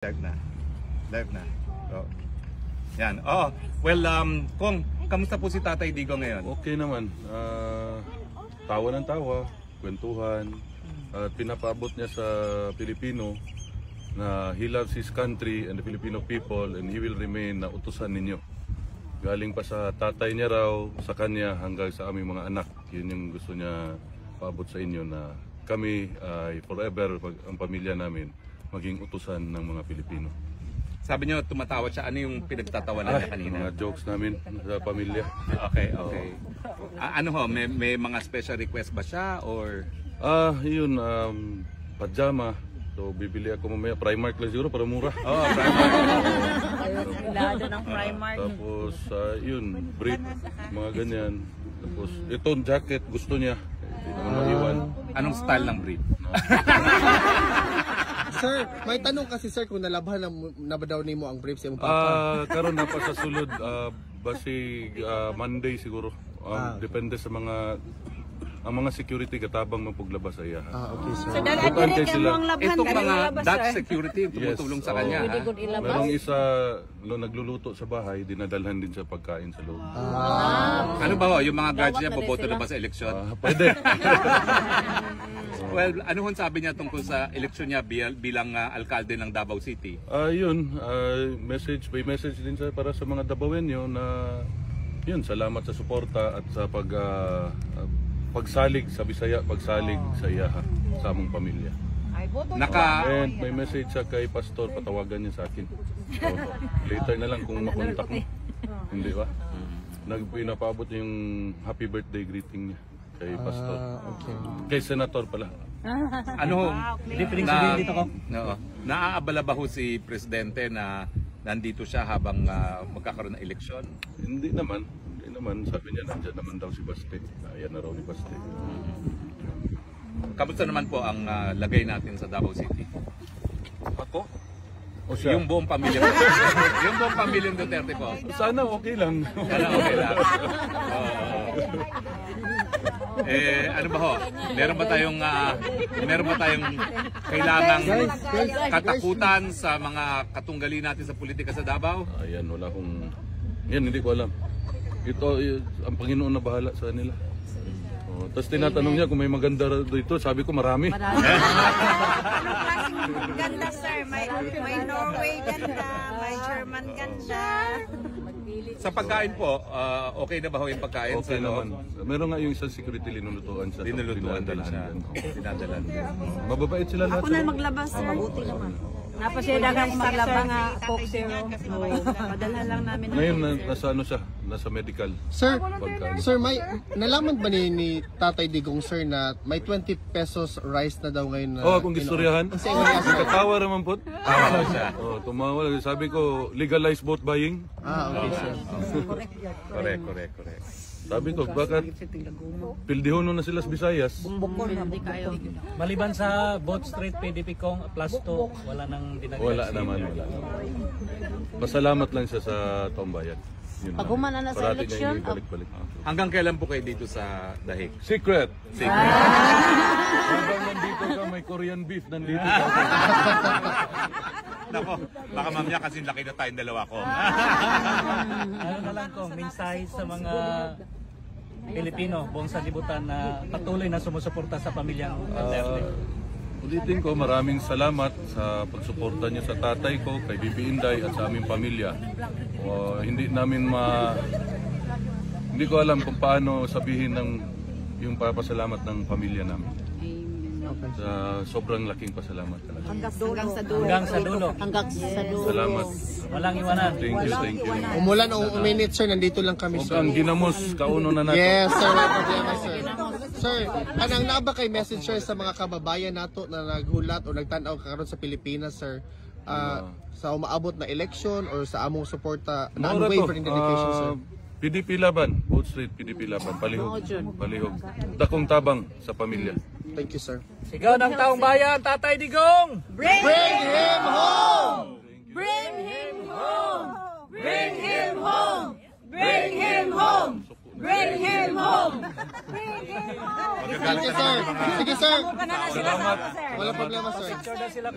Live na. Live na. Oh. Yan. Oh, well, Kong, kamusta po si Tatay Digong ngayon? Okay naman. Tawa ng tawa, kwentuhan. At pinapaabot niya sa Pilipino na he loves his country and the Filipino people and he will remain na utusan ninyo. Galing pa sa tatay niya raw, sa kanya hanggang sa aming mga anak. Yun yung gusto niya paabot sa inyo na kami ay forever, ang pamilya namin, maging utusan ng mga Pilipino. Sabi niyo tumatawa siya. Ano yung pinagtatawanan niya kanina? Mga jokes namin sa pamilya. Okay, okay. Ano ho, may mga special request ba siya or? Yun, pajama. So bibili ako mamaya, Primark lang siguro para mura. Oh, Primark. Lado ng Primark. Tapos yun, brief, mga ganyan. Tapos itong jacket gusto niya. Hindi naman maiwan. Anong style ng brief? Sir, may tanong kasi sir kung nalabhan na ba daw nimo ang briefs imong papa? Karon na pa sa sulod, basig Monday siguro. Depende sa mga security katabang mapaglabas sa iya. Okay sir. So dala dire kay mo ang labhan Itong mga ilabas, Dutch sir. security tumutulong sa kanya. Pwede gud ilabas. Merong isa nagluluto sa bahay, dinadalhan din sa pagkain sa loob. Ano ba ho, yung mga guards niya boboto na ba sa eleksyon? Pwede. Well, ano hon sabi niya tungkol sa eleksyon niya bilang alkalde ng Davao City? Yun, may message din para sa mga Davaoenyo na yun, salamat sa suporta at sa pagsalig sa Bisaya, pagsalig sa iyaha, sa among pamilya. Naka And may message siya kay Pastor, patawagan niya sa akin. So, later na lang kung makontak mo. Hindi ba? Nagpinapaabot yung happy birthday greeting niya kay Pastor. Okay. Kay Senator pala. ano naaabala ba ho si Presidente na nandito siya habang magkakaroon ng eleksyon? Hindi naman. Sabi niya nandiyan naman daw si Baste. Ayan na raw ni Baste. Kamusta naman po ang lagay natin sa Davao City? Ako? O siya? Yung buong pamilya po. Yung buong pamilyang Duterte po. Sana okay lang. Sana okay lang. Ano ba ho? Meron ba tayong kailangang katakutan sa mga katunggali natin sa politika sa Davao? Ayan, wala akong... Yan, hindi ko alam. Ito, ang Panginoon na bahala sa nila. Tapos tinatanong niya kung may maganda dito. Sabi ko marami. Anong klaseng ganda, sir? May Norway ganda, may German ganda. Sa pagkain po, okay na ba ho yung pagkain? Okay sa naman. Meron nga yung isang security linulutuan siya. Dinulutuan din siya. Dinadalan din. Mababait sila lahat. Ako na maglabas, sir. Mabuti naman. Napasyadagang maglaba nga Coke Zero. Padalhan lang namin. Ngayon, nasa ano siya? Nasa medical. Sir, Pagkain. sir may nalaman ba ni Tatay Digong sir na may 20 pesos rice na daw ngayon na Kung istoryahan. Katawa naman po. Tawa siya. Tumawa. Sabi ko, legalize vote buying. Okay sir. Correct. Sabi ko, bakit pildihono na sila sa Visayas? Maliban sa Boat Street, PDP Kong, plus 2, wala nang dinagdag. Wala naman. Pasalamat lang siya sa taong bayan. Yun lang. Paghuman na sa Parati eleksyon, niya ibalik-balik. Hanggang kailan po kayo dito sa Dahig? Secret! Hanggang nandito ka, may Korean beef nandito ka. Nako, baka mamaya kasi laki na tayong dalawa ko. Ano na lang Kong, mensahe sa mga Pilipino, buong sanlibutan na patuloy na sumusuporta sa pamilyang Duterte. Ulitin ko, maraming salamat sa pagsuporta niyo sa tatay ko, kay Bibi Inday at sa aming pamilya. Hindi ko alam kung paano sabihin yung papasalamat ng pamilya namin. Sa sobrang laking pasalamat talaga. Hanggang sa dulo. Salamat. Walang iwanan. Thank you. Umulan o uminit sir, nandito lang kami Huwag sir. kang ginamos, kauno na natin. Yes sir, wala problema sir. Sir, kanang naba kay message sir sa mga kababayan nato na naghulat o nagtanaw karon sa Pilipinas sir. Sa umaabot na election or sa among suporta na unwavering dedication sir. PDP laban, Boat Street, PDP laban, palihog. Dakong tabang sa pamilya. Thank you sir. Sigaw ng taong bayan, Tatay Digong! Bring him home! Bring him home! Bring him home! Bring him home! Bring him home! Bring him home! Sige sir. Sige sir. Salamat. Wala problema sir. Picture na sila.